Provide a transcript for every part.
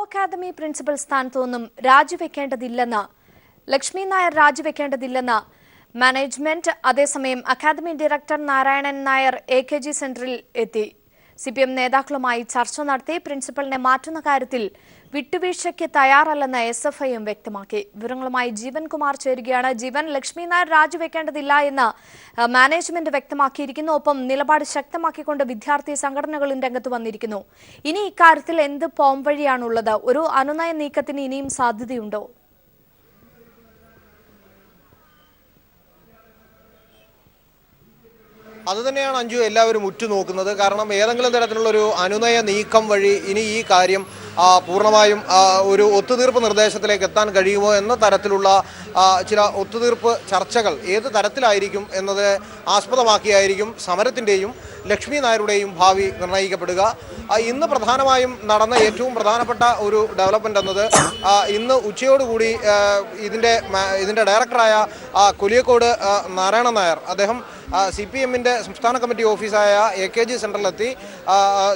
Academy principal സ്ഥാനത്തു നിന്നും രാജിവെക്കേണ്ടതില്ലെന്ന് ലക്ഷ്മി നായർ രാജിവെക്കേണ്ടതില്ലെന്ന് മാനേജ്മെന്റ്. അതേസമയം academy director Narayanan Nair AKG സെന്ററിൽ എത്തി. CPM നേതാക്കളുമായി ചർച്ച നടത്തി. പ്രിൻസിപ്പലിനെ മാറ്റുന്ന കാര്യത്തിൽ വിട്ടുവീഴ്ചയ്ക്ക് തയ്യാറല്ലെന്ന് SFIയും വ്യക്തമാക്കി. വിവരങ്ങളുമായി ജീവൻ കുമാർ ചേരുകയാണ്. ജീവൻ, ലക്ഷ്മി നായർ രാജിവെക്കേണ്ടതില്ല എന്ന് മാനേജ്മെന്റ് വ്യക്തമാക്കിയിരിക്കുന്നു. ഒപ്പം നിലപാട് ശക്തമാക്കിക്കൊണ്ട് വിദ്യാർത്ഥി സംഘടനകളും രംഗത്ത് വന്നിരിക്കുന്നു. ഇനി ഇക്കാര്യത്തിൽ എന്ത് പോംവഴിയാണുള്ളത്? ഒരു അനുനയ നീക്കത്തിന് ഇനിയും സാധ്യതയുണ്ടോ? അതുതന്നെയാണ് അഞ്ജു എല്ലാവരും ഉറ്റുനോക്കുന്നത്. കാരണം ഏതെങ്കിലും തരത്തിലുള്ളൊരു അനുനയ നീക്കം വഴി ഇനി ഈ കാര്യം പൂർണ്ണമായും ഒരു ഒത്തുതീർപ്പ് നിർദ്ദേശത്തിലേക്ക് എത്താൻ കഴിയുമോ എന്ന തരത്തിലുള്ള ചില ഒത്തുതീർപ്പ് ചർച്ചകൾ ഏത് തരത്തിലായിരിക്കും എന്നത് ആസ്പദമാക്കിയായിരിക്കും സമരത്തിൻ്റെയും ലക്ഷ്മി നായരുടെയും ഭാവി നിർണ്ണയിക്കപ്പെടുക. ഇന്ന് പ്രധാനമായും നടന്ന ഏറ്റവും പ്രധാനപ്പെട്ട ഒരു ഡെവലപ്മെൻ്റ് എന്നത് ഇന്ന് ഉച്ചയോടുകൂടി ഇതിൻ്റെ ഡയറക്ടറായ കൊലിയക്കോട് നാരായണൻ നായർ അദ്ദേഹം CPMൻ്റെ സംസ്ഥാന കമ്മിറ്റി ഓഫീസായ AKG സെൻറ്ററിലെത്തി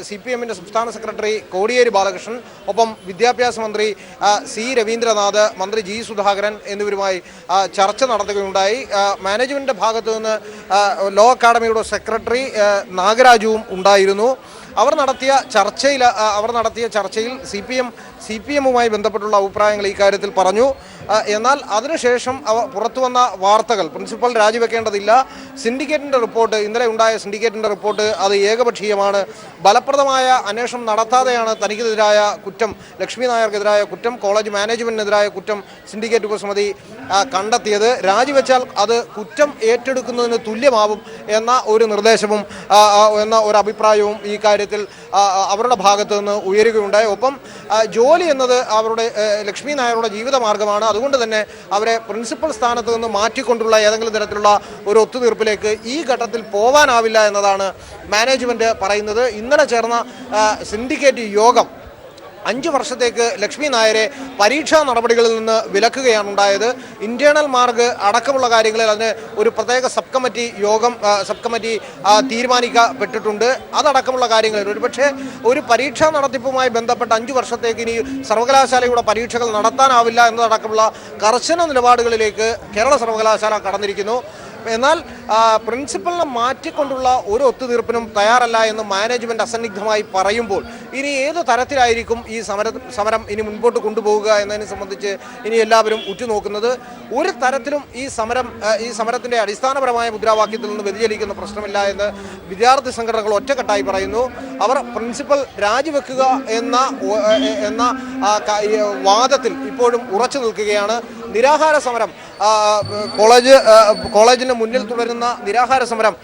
CPMൻ്റെ സംസ്ഥാന സെക്രട്ടറി കോടിയേരി ബാലകൃഷ്ണൻ, ഒപ്പം വിദ്യാഭ്യാസ മന്ത്രി C രവീന്ദ്രനാഥ്, മന്ത്രി G സുധാകരൻ എന്നിവരുമായി ചർച്ച നടത്തുകയുണ്ടായി. മാനേജ്മെൻറ്റിൻ്റെ ഭാഗത്തു നിന്ന് ലോ അക്കാഡമിയുടെ സെക്രട്ടറി നാഗരാജുവും ഉണ്ടായിരുന്നു. അവർ നടത്തിയ ചർച്ചയിൽ CPMുമായി ബന്ധപ്പെട്ടുള്ള അഭിപ്രായങ്ങൾ ഈ കാര്യത്തിൽ പറഞ്ഞു. എന്നാൽ അതിനുശേഷം പുറത്തു വന്ന വാർത്തകൾ പ്രിൻസിപ്പൽ രാജിവെക്കേണ്ടതില്ല, സിൻഡിക്കേറ്റിൻ്റെ റിപ്പോർട്ട്, ഇന്നലെ ഉണ്ടായ സിൻഡിക്കേറ്റിൻ്റെ റിപ്പോർട്ട് അത് ഏകപക്ഷീയമാണ്, ഫലപ്രദമായ അന്വേഷണം നടത്താതെയാണ് തനിക്കെതിരായ കുറ്റം, ലക്ഷ്മി നായർക്കെതിരായ കുറ്റം, കോളേജ് മാനേജ്മെൻറ്റിനെതിരായ കുറ്റം സിൻഡിക്കേറ്റ് ഉപസമിതി കണ്ടെത്തിയത്, രാജിവെച്ചാൽ അത് കുറ്റം ഏറ്റെടുക്കുന്നതിന് തുല്യമാവും എന്ന ഒരു നിർദ്ദേശവും എന്ന ഒരു അഭിപ്രായവും ഈ കാര്യത്തിൽ അവരുടെ ഭാഗത്തു നിന്ന് ഉയരുകയുണ്ടായി. ഒപ്പം ജോലി എന്നത് അവരുടെ ലക്ഷ്മി നായരുടെ ജീവിതമാർഗമാണ്. അതുകൊണ്ട് തന്നെ അവരെ പ്രിൻസിപ്പൽ സ്ഥാനത്ത് നിന്ന് മാറ്റിക്കൊണ്ടുള്ള ഏതെങ്കിലും തരത്തിലുള്ള ഒരു ഒത്തുതീർപ്പിലേക്ക് ഈ ഘട്ടത്തിൽ പോകാനാവില്ല എന്നതാണ് മാനേജ്മെൻറ്റ് പറയുന്നത്. ഇന്നലെ ചേർന്ന സിൻഡിക്കേറ്റ് യോഗം 5 വർഷത്തേക്ക് ലക്ഷ്മി നായരെ പരീക്ഷാ നടപടികളിൽ നിന്ന് വിലക്കുകയാണ് ഉണ്ടായത്. ഇന്റേണൽ മാർക്ക് അടക്കമുള്ള കാര്യങ്ങളിൽ അതിന് ഒരു പ്രത്യേക സബ് കമ്മിറ്റി തീരുമാനിക്കപ്പെട്ടിട്ടുണ്ട്. അതടക്കമുള്ള കാര്യങ്ങളിൽ ഒരുപക്ഷെ ഒരു പരീക്ഷാ നടത്തിപ്പുമായി ബന്ധപ്പെട്ട് 5 വർഷത്തേക്ക് ഇനി സർവകലാശാലയുടെ പരീക്ഷകൾ നടത്താനാവില്ല എന്നതടക്കമുള്ള കർശന നിലപാടുകളിലേക്ക് കേരള സർവകലാശാല കടന്നിരിക്കുന്നു. എന്നാൽ പ്രിൻസിപ്പലിനെ മാറ്റിക്കൊണ്ടുള്ള ഒരു ഒത്തുതീർപ്പിനും തയ്യാറല്ല എന്ന് മാനേജ്മെൻറ്റ് അസന്നിഗ്ധമായി പറയുമ്പോൾ ഇനി ഏത് തരത്തിലായിരിക്കും ഈ സമരം ഇനി മുൻപോട്ട് കൊണ്ടുപോവുക എന്നതിനെ സംബന്ധിച്ച് ഇനി എല്ലാവരും ഉറ്റുനോക്കുന്നത്. ഒരു തരത്തിലും ഈ സമരത്തിൻ്റെ അടിസ്ഥാനപരമായ മുദ്രാവാക്യത്തിൽ നിന്ന് വ്യതിചലിക്കുന്ന പ്രശ്നമില്ല എന്ന് വിദ്യാർത്ഥി സംഘടനകൾ ഒറ്റക്കെട്ടായി പറയുന്നു. അവർ പ്രിൻസിപ്പൽ രാജിവെക്കുക എന്ന വാദത്തിൽ ഇപ്പോഴും ഉറച്ചു നിൽക്കുകയാണ്. നിരാഹാര സമരം കോളേജിന് മുന്നിൽ തുടരുന്ന നിരാഹാര സമരം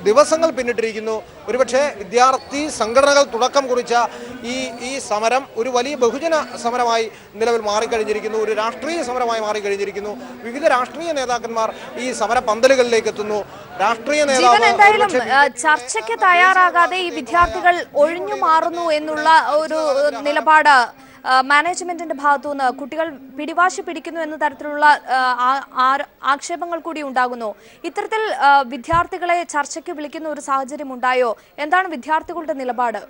ദിവസങ്ങൾ പിന്നിട്ടിരിക്കുന്നു. ഒരുപക്ഷെ വിദ്യാർത്ഥി സംഘടനകൾ തുടക്കം കുറിച്ച ഈ സമരം ഒരു വലിയ ബഹുജന സമരമായി നിലവിൽ മാറിക്കഴിഞ്ഞിരിക്കുന്നു, ഒരു രാഷ്ട്രീയ സമരമായി മാറിക്കഴിഞ്ഞിരിക്കുന്നു. വിവിധ രാഷ്ട്രീയ നേതാക്കന്മാർ ഈ സമര പന്തലുകളിലേക്ക് എത്തുന്നു. രാഷ്ട്രീയ നേതാക്കൾ ചർച്ചയ്ക്ക് തയ്യാറാകാതെ ഈ വിദ്യാർത്ഥികൾ ഒഴിഞ്ഞു മാറുന്നു എന്നുള്ള ഒരു നിലപാട് മാനേജ്മെന്റിന്റെ ഭാഗത്തുനിന്ന് കുട്ടികൾ പിടിവാശി പിടിക്കുന്നു എന്ന തരത്തിലുള്ള ആക്ഷേപങ്ങൾ കൂടി ഉണ്ടാകുന്നു. ഇത്തരത്തിൽ വിദ്യാർത്ഥികളെ ചർച്ചയ്ക്ക് വിളിക്കുന്ന ഒരു സാഹചര്യം ഉണ്ടായോ? എന്താണ് വിദ്യാർത്ഥികളുടെ നിലപാട്?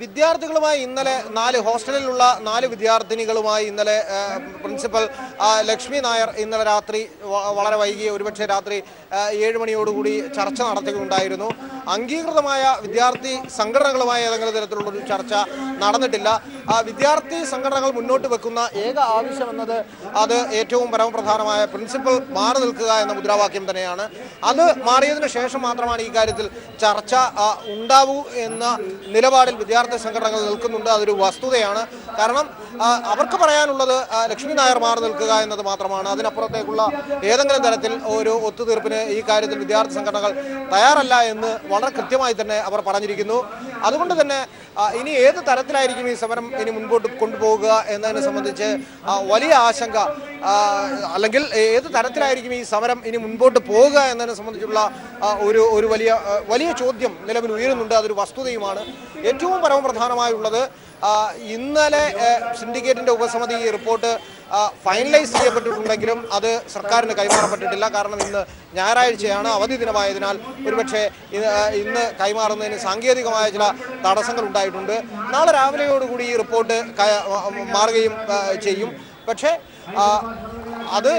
വിദ്യാർത്ഥികളുമായി ഇന്നലെ ഹോസ്റ്റലിലുള്ള 4 വിദ്യാർത്ഥിനികളുമായി ഇന്നലെ പ്രിൻസിപ്പൽ ലക്ഷ്മി നായർ ഇന്നലെ രാത്രി വളരെ വൈകി ഒരുപക്ഷെ രാത്രി 7 മണിയോടുകൂടി ചർച്ച നടത്തുകയുണ്ടായിരുന്നു. അംഗീകൃതമായ വിദ്യാർത്ഥി സംഘടനകളുമായി ഏതെങ്കിലും തരത്തിലുള്ളൊരു ചർച്ച നടന്നിട്ടില്ല. വിദ്യാർത്ഥി സംഘടനകൾ മുന്നോട്ട് വെക്കുന്ന ഏക ആവശ്യമെന്നത് അത് ഏറ്റവും പരമപ്രധാനമായ പ്രിൻസിപ്പൽ മാറി നിൽക്കുക എന്ന മുദ്രാവാക്യം തന്നെയാണ്. അത് മാറിയതിനു ശേഷം മാത്രമാണ് ഈ കാര്യത്തിൽ ചർച്ച ഉണ്ടാവൂ എന്ന നിലപാടിൽ വിദ്യാർത്ഥി സംഘടനകൾ നിൽക്കുന്നുണ്ട്. അതൊരു വസ്തുതയാണ്. കാരണം അവർക്ക് പറയാനുള്ളത് ലക്ഷ്മി നായർ മാറി നിൽക്കുക എന്നത് മാത്രമാണ്. അതിനപ്പുറത്തേക്കുള്ള ഏതെങ്കിലും തരത്തിൽ ഒരു ഒത്തുതീർപ്പിന് ഈ കാര്യത്തിൽ വിദ്യാർത്ഥി സംഘടനകൾ തയ്യാറല്ല എന്ന് വളരെ കൃത്യമായി തന്നെ അവർ പറഞ്ഞിരിക്കുന്നു. അതുകൊണ്ട് തന്നെ ഇനി ഏത് തരത്തിലായിരിക്കും ഈ സമരം ഇനി മുൻപോട്ട് കൊണ്ടുപോകുക എന്നതിനെ സംബന്ധിച്ച് വലിയ ആശങ്ക അല്ലെങ്കിൽ ഏത് തരത്തിലായിരിക്കും ഈ സമരം ഇനി മുൻപോട്ട് പോകുക എന്നതിനെ സംബന്ധിച്ചുള്ള ഒരു വലിയ ചോദ്യം നിലവിൽ ഉയരുന്നുണ്ട്. അതൊരു വസ്തുതയുമാണ്. ഏറ്റവും പരമപ്രധാനമായുള്ളത് ഇന്നലെ സിൻഡിക്കേറ്റിന്റെ ഉപസമിതി ഈ റിപ്പോർട്ട് ഫൈനലൈസ് ചെയ്യപ്പെട്ടിട്ടുണ്ടെങ്കിലും അത് സർക്കാരിന് കൈമാറപ്പെട്ടിട്ടില്ല. കാരണം ഇന്ന് ഞായറാഴ്ചയാണ്, അവധി ദിനമായതിനാൽ ഒരുപക്ഷെ ഇന്ന് കൈമാറുന്നതിന് സാങ്കേതികമായ ചില തടസ്സങ്ങൾ ഉണ്ടായിട്ടുണ്ട്. നാളെ രാവിലെയോടുകൂടി ഈ റിപ്പോർട്ട് മാറുകയും ചെയ്യും. പക്ഷേ അത്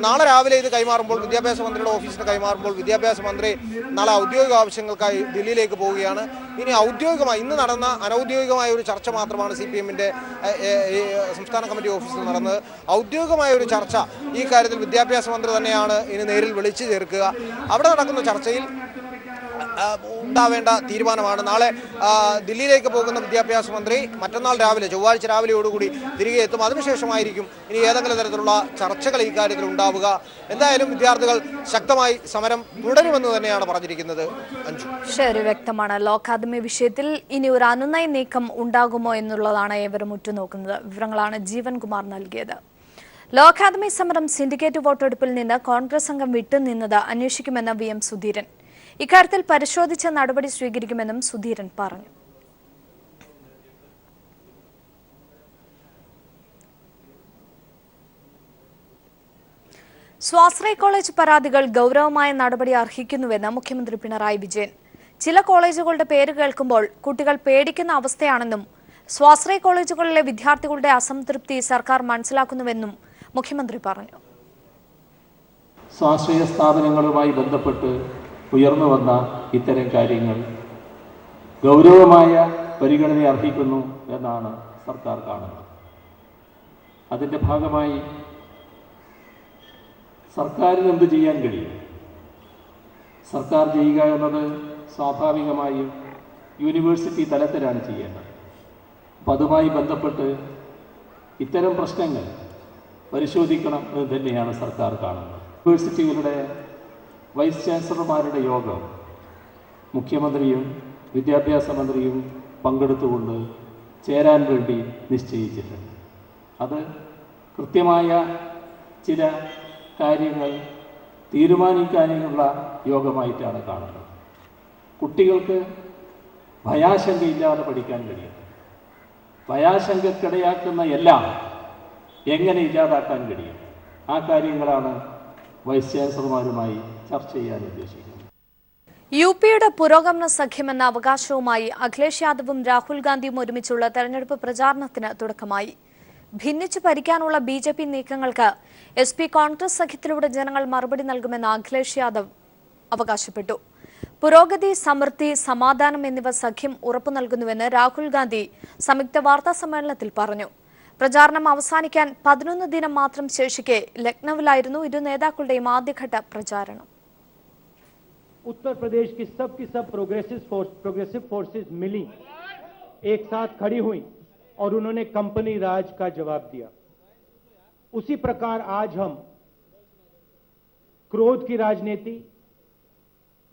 നാളെ രാവിലെ ഇത് കൈമാറുമ്പോൾ, വിദ്യാഭ്യാസ മന്ത്രിയുടെ ഓഫീസിന് കൈമാറുമ്പോൾ, വിദ്യാഭ്യാസ മന്ത്രി നാളെ ഔദ്യോഗിക ആവശ്യങ്ങൾക്കായി ദില്ലിയിലേക്ക് പോവുകയാണ്. ഇനി ഔദ്യോഗികമായി ഇന്ന് നടന്ന അനൗദ്യോഗികമായ ഒരു ചർച്ച മാത്രമാണ് CPM-ന്റെ സംസ്ഥാന കമ്മിറ്റി ഓഫീസിൽ നടന്നത്. ഔദ്യോഗികമായ ഒരു ചർച്ച ഈ കാര്യത്തിൽ വിദ്യാഭ്യാസ മന്ത്രി തന്നെയാണ് ഇനി നേരിൽ വിളിച്ചു ചേർക്കുക. അവിടെ നടക്കുന്ന ചർച്ചയിൽ ഉണ്ടാവേണ്ട തീരുമാനമാണ്. നാളെ ദില്ലിയിലേക്ക് പോകുന്ന വിദ്യാഭ്യാസ മന്ത്രി മറ്റന്നാൾ രാവിലെ, ചൊവ്വാഴ്ച രാവിലെയോടുകൂടി തിരികെ എത്തും. അതിനുശേഷമായിരിക്കും ഇനി ഏതെങ്കിലും തരത്തിലുള്ള ചർച്ചകൾ ഈ കാര്യത്തിൽ ഉണ്ടാവുക. എന്തായാലും വിദ്യാർത്ഥികൾ ശക്തമായി സമരം തുടരുമെന്ന് തന്നെയാണ് പറഞ്ഞിരിക്കുന്നത്. അഞ്ജു, ശരി, വ്യക്തമാണ്. ലോ അക്കാദമി വിഷയത്തിൽ ഇനി ഒരു അനുനയ നീക്കം ഉണ്ടാകുമോ എന്നുള്ളതാണ് ഏവരും ഉറ്റുനോക്കുന്നത്. വിവരങ്ങളാണ് ജീവൻകുമാർ നൽകിയത്. ലോ അക്കാദമി സമരം സിൻഡിക്കേറ്റ് വോട്ടെടുപ്പിൽ നിന്ന് കോൺഗ്രസ് അംഗം വിട്ടുനിന്നത് അന്വേഷിക്കുമെന്ന് VM സുധീരൻ. ഇക്കാര്യത്തിൽ പരിശോധിച്ച നടപടി സ്വീകരിക്കുമെന്നും സുധീരൻ പറഞ്ഞു. സ്വാശ്രയ കോളേജ് പരാതികൾ ഗൗരവമായ നടപടി അർഹിക്കുന്നുവെന്ന് മുഖ്യമന്ത്രി പിണറായി വിജയൻ. ചില കോളേജുകളുടെ പേര് കേൾക്കുമ്പോൾ കുട്ടികൾ പേടിക്കുന്ന അവസ്ഥയാണെന്നും സ്വാശ്രയ കോളേജുകളിലെ വിദ്യാർത്ഥികളുടെ അസംതൃപ്തി സർക്കാർ മനസ്സിലാക്കുന്നുവെന്നും മുഖ്യമന്ത്രി പറഞ്ഞു. സ്വാശ്രയ സ്ഥാപനങ്ങളുമായി ബന്ധപ്പെട്ട് ഉയർന്നു വന്ന ഇത്തരം കാര്യങ്ങൾ ഗൗരവമായ പരിഗണന അർഹിക്കുന്നു എന്നാണ് സർക്കാർ കാണുന്നത്. അതിൻ്റെ ഭാഗമായി സർക്കാരിന് എന്ത് ചെയ്യാൻ കഴിയും? സർക്കാർ ചെയ്യുക എന്നത് സ്വാഭാവികമായും യൂണിവേഴ്സിറ്റി തലത്തിലാണ് ചെയ്യേണ്ടത്. അപ്പം അതുമായി ബന്ധപ്പെട്ട് ഇത്തരം പ്രശ്നങ്ങൾ പരിശോധിക്കണം എന്ന് തന്നെയാണ് സർക്കാർ കാണുന്നത്. യൂണിവേഴ്സിറ്റികളുടെ വൈസ് ചാൻസലർമാരുടെ യോഗം മുഖ്യമന്ത്രിയും വിദ്യാഭ്യാസ മന്ത്രിയും പങ്കെടുത്തുകൊണ്ട് ചേരാൻ വേണ്ടി നിശ്ചയിച്ചിട്ടുണ്ട്. അത് കൃത്യമായ ചില കാര്യങ്ങൾ തീരുമാനിക്കാനുള്ള യോഗമായിട്ടാണ് കാണുന്നത്. കുട്ടികൾക്ക് ഭയാശങ്കയില്ലാതെ പഠിക്കാൻ കഴിയും. ഭയാശങ്കക്കിടയാക്കുന്ന എല്ലാം എങ്ങനെ ഇല്ലാതാക്കാൻ കഴിയും? ആ കാര്യങ്ങളാണ് വൈസ് ചാൻസലർമാരുമായി ചർച്ച ചെയ്യാൻ ഉദ്ദേശിക്കുന്നത്. UPയുടെ പുരോഗമന സഖ്യമെന്ന അവകാശവുമായി അഖിലേഷ് യാദവും രാഹുൽ ഗാന്ധിയും ഒരുമിച്ചുള്ള തെരഞ്ഞെടുപ്പ് പ്രചാരണത്തിന് തുടക്കമായി. ഭിന്നിച്ചു ഭരിക്കാനുള്ള BJP നീക്കങ്ങൾക്ക് SP കോൺഗ്രസ് സഖ്യത്തിലൂടെ ജനങ്ങൾ മറുപടി നൽകുമെന്ന് അഖിലേഷ് യാദവ് അവകാശപ്പെട്ടു. പുരോഗതി, സമൃദ്ധി, സമാധാനം എന്നിവ സഖ്യം ഉറപ്പു നൽകുന്നുവെന്ന് രാഹുൽ ഗാന്ധി സംയുക്ത വാർത്താ സമ്മേളനത്തിൽ പറഞ്ഞു. പ്രചാരണം അവസാനിക്കാൻ 11 ദിനം മാത്രം ശേഷിക്കെ ലക്നൌവിലായിരുന്നു ഇരു നേതാക്കളുടെയും ആദ്യഘട്ട പ്രചാരണം. उत्तर प्रदेश की सब प्रोग्रेसिव फोर्सेस मिली, एक साथ खड़ी हुई और उन्होंने कंपनी राज का जवाब दिया. उसी प्रकार आज हम क्रोध की राजनीति,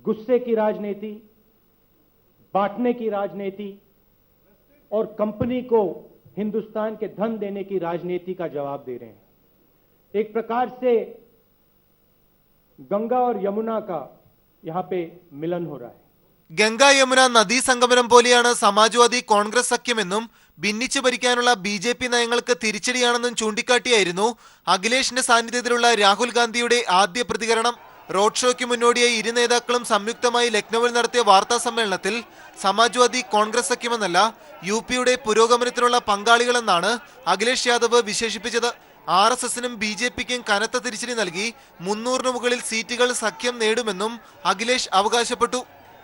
गुस्से की राजनीति, बांटने की राजनीति और कंपनी को हिंदुस्तान के धन देने की राजनीति का जवाब दे रहे हैं. एक प्रकार से गंगा और यमुना का यहाँ पे मिलन हो रहा है. ഗംഗ യമുന നദീ സംഗമനം പോലെയാണ് സമാജ്വാദി കോൺഗ്രസ് സഖ്യമെന്നും ഭിന്നിച്ചു ഭരിക്കാനുള്ള BJP നയങ്ങൾക്ക് തിരിച്ചടിയാണെന്നും ചൂണ്ടിക്കാട്ടിയായിരുന്നു അഖിലേഷിന്റെ സാന്നിധ്യത്തിലുള്ള രാഹുൽ ഗാന്ധിയുടെ ആദ്യ പ്രതികരണം. റോഡ് ഷോയ്ക്ക് മുന്നോടിയായി ഇരു നേതാക്കളും സംയുക്തമായി ലക്നൌവിൽ നടത്തിയ വാർത്താ സമ്മേളനത്തിൽ സമാജ്വാദി കോൺഗ്രസ് സഖ്യമെന്നല്ല UPയുടെ പുരോഗമനത്തിനുള്ള പങ്കാളികളെന്നാണ് അഖിലേഷ് യാദവ് വിശേഷിപ്പിച്ചത്. RSSനും BJPക്കും കനത്ത തിരിച്ചടി നൽകി 300 മുകളിൽ സീറ്റുകൾ സഖ്യം നേടുമെന്നും അഖിലേഷ് അവകാശപ്പെട്ടു.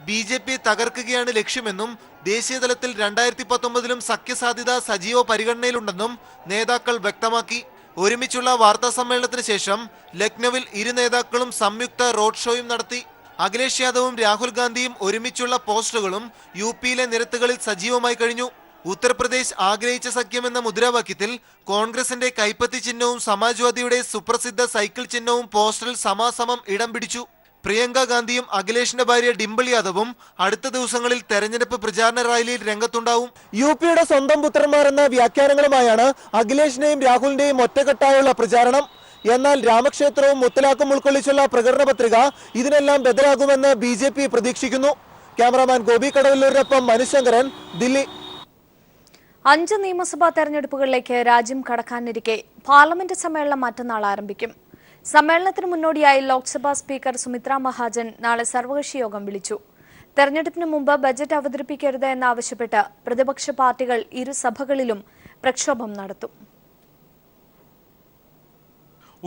BJP തകർക്കുകയാണ് ലക്ഷ്യമെന്നും ദേശീയതലത്തിൽ 2019ലും സഖ്യസാധ്യത സജീവ പരിഗണനയിലുണ്ടെന്നും നേതാക്കൾ വ്യക്തമാക്കി. ഒരുമിച്ചുള്ള വാർത്താ സമ്മേളനത്തിന് ശേഷം ലക്നൌവിൽ ഇരു നേതാക്കളും സംയുക്ത റോഡ് ഷോയും നടത്തി. അഖിലേഷ് യാദവും രാഹുൽ ഗാന്ധിയും ഒരുമിച്ചുള്ള പോസ്റ്ററുകളും UPയിലെ നിരത്തുകളിൽ സജീവമായി കഴിഞ്ഞു. ഉത്തർപ്രദേശ് ആഗ്രഹിച്ച സഖ്യമെന്ന മുദ്രാവാക്യത്തിൽ കോൺഗ്രസിന്റെ കൈപ്പത്തി ചിഹ്നവും സമാജ്വാദിയുടെ സുപ്രസിദ്ധ സൈക്കിൾ ചിഹ്നവും പോസ്റ്ററിൽ സമാസമം ഇടം പിടിച്ചു. പ്രിയങ്ക ഗാന്ധിയും അഖിലേഷിന്റെ ഭാര്യ ഡിംപിൾ യാദവും അടുത്ത ദിവസങ്ങളിൽ തെരഞ്ഞെടുപ്പ് പ്രചാരണ റാലിയിൽ രംഗത്തുണ്ടാവും. യുപിയുടെ സ്വന്തം പുത്രന്മാരെന്ന വ്യാഖ്യാനങ്ങളുമായാണ് അഖിലേഷിന്റെയും രാഹുലിന്റെയും ഒറ്റക്കെട്ടായുള്ള പ്രചാരണം. എന്നാൽ രാമക്ഷേത്രവും മുത്തലാഖും ഉൾക്കൊള്ളിച്ചുള്ള പ്രകടന പത്രിക ഇതിനെല്ലാം ബദലാകുമെന്ന് BJP പ്രതീക്ഷിക്കുന്നു. ക്യാമറാമാൻ ഗോപി കടവല്ലൂരിനൊപ്പം മനുശങ്കരൻ, ദില്ലി. 5 നിയമസഭാ തെരഞ്ഞെടുപ്പുകളിലേക്ക് രാജ്യം കടക്കാനിരിക്കെ പാർലമെന്റ് സമ്മേളനം മറ്റന്നാൾ ആരംഭിക്കും. സമ്മേളനത്തിന് മുന്നോടിയായി ലോക്സഭാ സ്പീക്കർ സുമിത്രാ മഹാജൻ നാളെ സർവകക്ഷി യോഗം വിളിച്ചു. തെരഞ്ഞെടുപ്പിന് മുമ്പ് ബജറ്റ് അവതരിപ്പിക്കരുത് എന്നാവശ്യപ്പെട്ട് പ്രതിപക്ഷ പാർട്ടികൾ ഇരു സഭകളിലും പ്രക്ഷോഭം നടത്തും.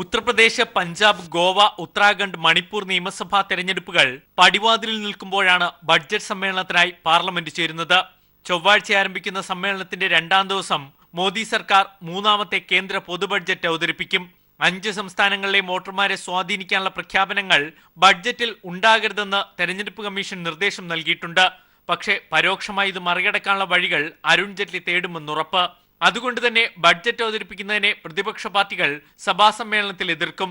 ഉത്തർപ്രദേശ്, പഞ്ചാബ്, ഗോവ, ഉത്തരാഖണ്ഡ്, മണിപ്പൂർ നിയമസഭാ തെരഞ്ഞെടുപ്പുകൾ പടിവാതിലിൽ നിൽക്കുമ്പോഴാണ് ബഡ്ജറ്റ് സമ്മേളനത്തിനായി പാർലമെന്റ് ചേരുന്നത്. ചൊവ്വാഴ്ച ആരംഭിക്കുന്ന സമ്മേളനത്തിന്റെ 2ാം ദിവസം മോദി സർക്കാർ 3ാമത്തെ കേന്ദ്ര പൊതു ബഡ്ജറ്റ് അവതരിപ്പിക്കും. 5 സംസ്ഥാനങ്ങളിലെ വോട്ടർമാരെ സ്വാധീനിക്കാനുള്ള പ്രഖ്യാപനങ്ങൾ ബഡ്ജറ്റിൽ ഉണ്ടാകരുതെന്ന് തെരഞ്ഞെടുപ്പ് കമ്മീഷൻ നിർദ്ദേശം നൽകിയിട്ടുണ്ട്. പക്ഷേ പരോക്ഷമായി ഇത് മറികടക്കാനുള്ള വഴികൾ അരുൺ ജെയ്റ്റ്ലി തേടുമെന്നുറപ്പ്. അതുകൊണ്ട് തന്നെ ബഡ്ജറ്റ് അവതരിപ്പിക്കുന്നതിനെ പ്രതിപക്ഷ പാർട്ടികൾ സഭാ സമ്മേളനത്തിൽ എതിർക്കും.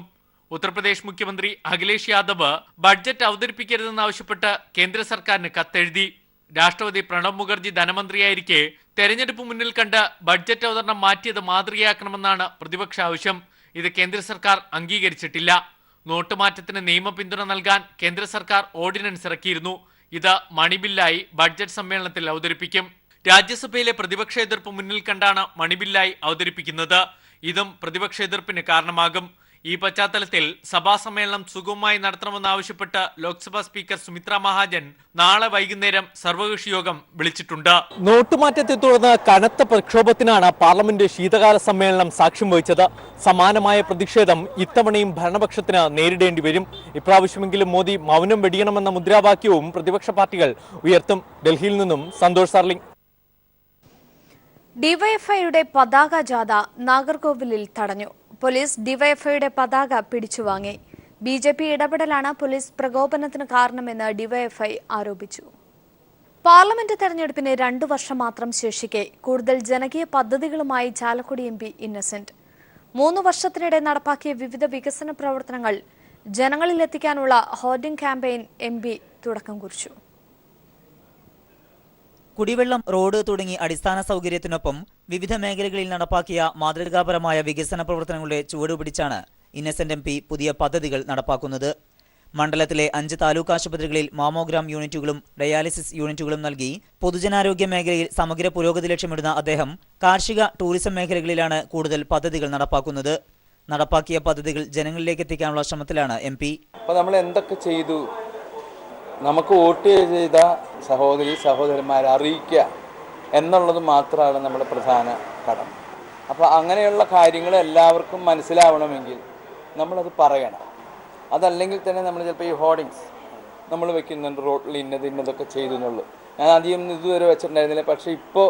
ഉത്തർപ്രദേശ് മുഖ്യമന്ത്രി അഖിലേഷ് യാദവ് ബഡ്ജറ്റ് അവതരിപ്പിക്കരുതെന്നാവശ്യപ്പെട്ട് കേന്ദ്ര സർക്കാരിന് കത്തെഴുതി. രാഷ്ട്രപതി പ്രണബ് മുഖർജി ധനമന്ത്രിയായിരിക്കെ തെരഞ്ഞെടുപ്പ് മുന്നിൽ കണ്ട് ബഡ്ജറ്റ് അവതരണം മാറ്റിയത് മാതൃകയാക്കണമെന്നാണ് പ്രതിപക്ഷ ആവശ്യം. ഇത് കേന്ദ്ര സർക്കാർ അംഗീകരിച്ചിട്ടില്ല. നോട്ട് മാറ്റത്തിന് നിയമ പിന്തുണ നൽകാൻ കേന്ദ്ര സർക്കാർ ഓർഡിനൻസ് ഇറക്കിയിരുന്നു. ഇത് മണിബില്ലായി ബഡ്ജറ്റ് സമ്മേളനത്തിൽ അവതരിപ്പിക്കും. രാജ്യസഭയിലെ പ്രതിപക്ഷ എതിർപ്പ് മുന്നിൽ കണ്ടാണ് മണിബില്ലായി അവതരിപ്പിക്കുന്നത്. ഇതും പ്രതിപക്ഷ എതിർപ്പിന് കാരണമാകും. ഈ പശ്ചാത്തലത്തിൽ സഭാ സമ്മേളനം സുഗമമായി നടത്തണമെന്നാവശ്യപ്പെട്ട് ലോക്സഭാ സ്പീക്കർ സുമിത്രാ മഹാജൻ നാളെ വൈകുന്നേരം സർവകക്ഷി യോഗം വിളിച്ചിട്ടുണ്ട്. നോട്ടുമാറ്റത്തെ തുടർന്ന് കനത്ത പ്രക്ഷോഭത്തിനാണ് പാർലമെന്റ് ശീതകാല സമ്മേളനം സാക്ഷ്യം വഹിച്ചത്. സമാനമായ പ്രതിഷേധം ഇത്തവണയും ഭരണപക്ഷത്തിന് നേരിടേണ്ടി വരും. ഇപ്രാവശ്യമെങ്കിലും മോദി മൗനം വെടിയണമെന്ന മുദ്രാവാക്യവും പ്രതിപക്ഷ പാർട്ടികൾ ഉയർത്തും. ഡൽഹിയിൽ നിന്നും സന്തോഷ് സാർലിംഗ്. ഡിവൈഎഫ്ഐയുടെ പതാക ജാഥ നാഗർകോവിലിൽ തടഞ്ഞു. പോലീസ് ഡിവൈഎഫ്ഐയുടെ പതാക പിടിച്ചുവാങ്ങി. BJP ഇടപെടലാണ് പോലീസ് പ്രകോപനത്തിന് കാരണമെന്ന് ഡിവൈഎഫ്ഐ ആരോപിച്ചു. പാർലമെന്റ് തെരഞ്ഞെടുപ്പിന് 2 വർഷം മാത്രം ശേഷിക്കെ കൂടുതൽ ജനകീയ പദ്ധതികളുമായി ചാലക്കുടി MP ഇന്നസെന്റ് 3 വർഷത്തിനിടെ നടപ്പാക്കിയ വിവിധ വികസന പ്രവർത്തനങ്ങൾ ജനങ്ങളിലെത്തിക്കാനുള്ള ഹോർഡിംഗ് ക്യാമ്പയിൻ MP തുടക്കം കുറിച്ചു. കുടിവെള്ളം, റോഡ് തുടങ്ങി അടിസ്ഥാന സൗകര്യത്തിനൊപ്പം വിവിധ മേഖലകളിൽ നടപ്പാക്കിയ മാതൃകാപരമായ വികസന പ്രവർത്തനങ്ങളുടെ ചുവടുപിടിച്ചാണ് ഇന്നസെന്റ് MP പുതിയ പദ്ധതികൾ നടപ്പാക്കുന്നത്. മണ്ഡലത്തിലെ 5 താലൂക്ക് ആശുപത്രികളിൽ മാമോഗ്രാം യൂണിറ്റുകളും ഡയാലിസിസ് യൂണിറ്റുകളും നൽകി പൊതുജനാരോഗ്യ മേഖലയിൽ സമഗ്ര പുരോഗതി ലക്ഷ്യമിടുന്ന അദ്ദേഹം കാർഷിക, ടൂറിസം മേഖലകളിലാണ് കൂടുതൽ പദ്ധതികൾ നടപ്പാക്കുന്നത്. നടപ്പാക്കിയ പദ്ധതികൾ ജനങ്ങളിലേക്ക് എത്തിക്കാനുള്ള ശ്രമത്തിലാണ് MP. അപ്പോൾ നമ്മൾ എന്തൊക്കെ ചെയ്തു, നമുക്ക് വോട്ട് ചെയ്ത സഹോദരന്മാരെ അറിയിക്കുക എന്നുള്ളത് മാത്രമാണ് നമ്മുടെ പ്രധാന കടമ. അപ്പോൾ അങ്ങനെയുള്ള കാര്യങ്ങൾ എല്ലാവർക്കും മനസ്സിലാവണമെങ്കിൽ നമ്മളത് പറയണം. അതല്ലെങ്കിൽ തന്നെ നമ്മൾ ചിലപ്പോൾ ഈ ഹോർഡിങ്സ് നമ്മൾ വെക്കുന്നുണ്ട്, റോഡിൽ ഇന്നതൊക്കെ ചെയ്തു എന്നുള്ളൂ. ഞാൻ ആദ്യം ഇതുവരെ വെച്ചിട്ടുണ്ടായിരുന്നില്ല. പക്ഷേ ഇപ്പോൾ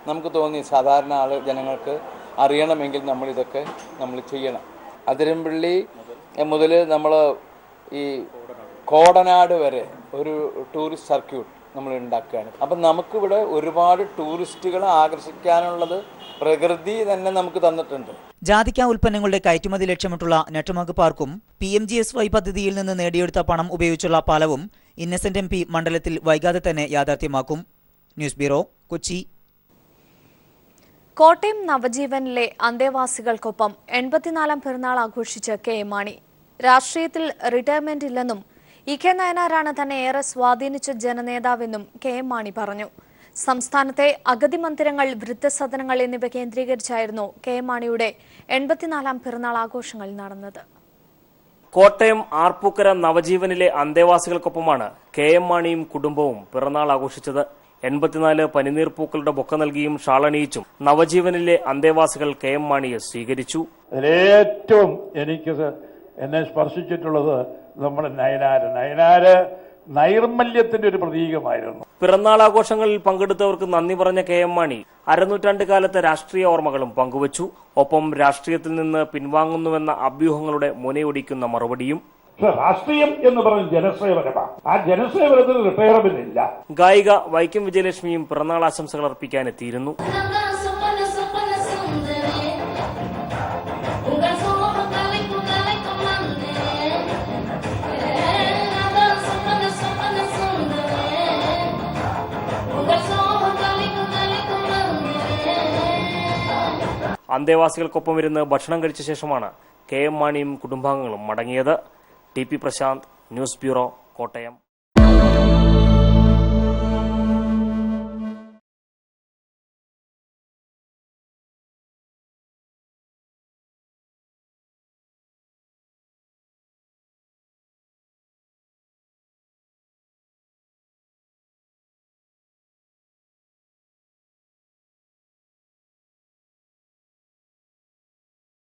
നമുക്ക് തോന്നി സാധാരണ ജനങ്ങൾക്ക് അറിയണമെങ്കിൽ നമ്മളിതൊക്കെ നമ്മൾ ചെയ്യണം. അതിരമ്പള്ളി മുതൽ നമ്മൾ ഈ കോടനാട് വരെ ഒരു ടൂറിസ്റ്റ് സർക്യൂട്ട് നമ്മൾ ഉണ്ടാക്കുകയാണ്. അപ്പം നമുക്കിവിടെ ഒരുപാട് ടൂറിസ്റ്റുകളെ ആകർഷിക്കാനുള്ളത് പ്രകൃതി തന്നെ നമുക്ക് തന്നിട്ടുണ്ട്. ജാതിക്ക ഉൽപ്പന്നങ്ങളുടെ കയറ്റുമതി ലക്ഷ്യമിട്ടുള്ള നെറ്റ്വർക്ക് പാർക്കും PMGSY പദ്ധതിയിൽ നിന്ന് നേടിയെടുത്ത പണം ഉപയോഗിച്ചുള്ള പാലവും ഇന്നസെന്റ് MP മണ്ഡലത്തിൽ വൈകാതെ തന്നെ യാഥാർത്ഥ്യമാക്കും. News bureau, Kochi. കോട്ടയം നവജീവനിലെ അന്തേവാസികൾക്കൊപ്പം 84ാം പിറന്നാൾ ആഘോഷിച്ച് KM മാണി. രാഷ്ട്രീയത്തിൽ റിട്ടയർമെന്റ് ഇല്ലെന്നും EK നയനാരാണ് തന്നെ ഏറെ സ്വാധീനിച്ച ജനനേതാവെന്നും KM മാണി പറഞ്ഞു. സംസ്ഥാനത്തെ അഗതി മന്ദിരങ്ങൾ, വൃദ്ധസദനങ്ങൾ എന്നിവ കേന്ദ്രീകരിച്ചായിരുന്നു KM മാണിയുടെ 84ാം പിറന്നാൾ ആഘോഷങ്ങൾ നടന്നത്. കോട്ടയം ആർപ്പൂക്കര നവജീവനിലെ അന്തേവാസികൾക്കൊപ്പമാണ് KM മാണിയും കുടുംബവും പിറന്നാൾ ആഘോഷിച്ചത്. 84 പനിനീർ പൂക്കളുടെ ബൊക്ക നൽകിയും ഷാളണിയിച്ചും നവജീവനിലെ അന്തേവാസികൾ KM മാണിയെ സ്വീകരിച്ചു. ഏറ്റവും എന്നെ സ്പർശിച്ചിട്ടുള്ളത് നമ്മുടെ നയനാര് നൈർമല്യത്തിന്റെ ഒരു പ്രതീകമായിരുന്നു. പിറന്നാൾ ആഘോഷങ്ങളിൽ പങ്കെടുത്തവർക്ക് നന്ദി പറഞ്ഞ KM മാണി അരനൂറ്റാണ്ട് കാലത്തെ രാഷ്ട്രീയ ഓർമ്മകളും പങ്കുവച്ചു. ഒപ്പം രാഷ്ട്രീയത്തിൽ നിന്ന് പിൻവാങ്ങുന്നുവെന്ന അഭ്യൂഹങ്ങളുടെ മുനയൊടിക്കുന്ന മറുപടിയും. രാഷ്ട്രീയം എന്ന് പറഞ്ഞ ജനസേവനമാണ്. ആ ജനസേവനത്തിന് റിട്ടയർമെന്റ് ഇല്ല. ഗായിക വൈക്കം വിജയലക്ഷ്മിയും പിറന്നാൾ ആശംസകൾ അർപ്പിക്കാനെത്തിയിരുന്നു. അന്തേവാസികൾക്കൊപ്പം ഇരുന്ന് ഭക്ഷണം കഴിച്ച ശേഷമാണ് KM മാണിയും കുടുംബാംഗങ്ങളും മടങ്ങിയത്. TP Prashanth, news bureau, Kottayam.